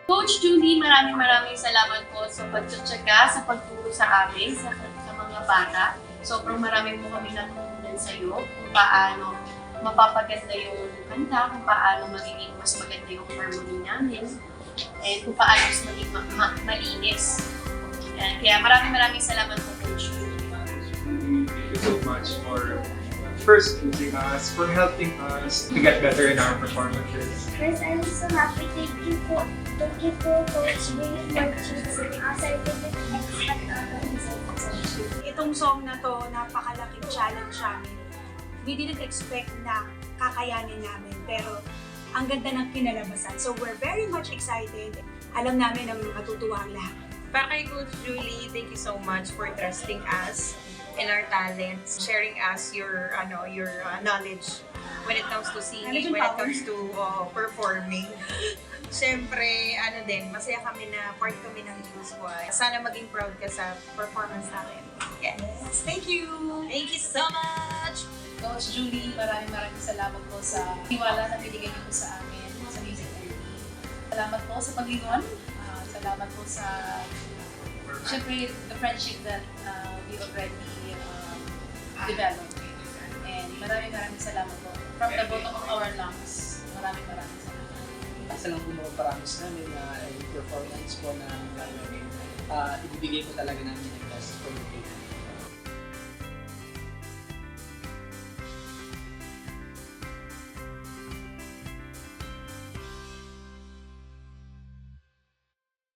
Coach Julie, maraming salamat po sa pagtsatsaga, sa pagturo sa amin, sa mga bata. Sobrang marami po kami natutunan sa iyo kung paano mapapaganda yung kanta, kung paano magiging mas maganda yung harmony namin, and kung paano mas maging malinis. Kaya maraming salamat po, Coach Julie. Thank you so much for first choosing us, for helping us to get better in our performances. First, I'm so happy. Thank you po, Coach Julie, for choosing us. I didn't expect Itong song na to, napakalaking challenge sa amin. We didn't expect na kakayanin namin, pero ang ganda ng kinalabasan. So we're very much excited. Alam namin na matutuwa ang lahat. Para kay Coach Julie, thank you so much for trusting us and our talents, sharing us your knowledge when it comes to singing, when it comes to performing. Siyempre, masaya kami na part kami ng News Squad. Sana maging proud ka sa performance namin. Yes. Thank you! Thank you so much! Coach Julie, maraming salamat po sa tiwala na binigay niyo po sa amin sa Music LD. Salamat po sa pag-iwan. Salamat po sa, syempre, the friendship that we already developed. And maraming salamat po. From the bottom of our lungs, maraming salamat. Isa lang po mag-promise namin na yung performance po na ibibigay po talaga namin yung best for the people.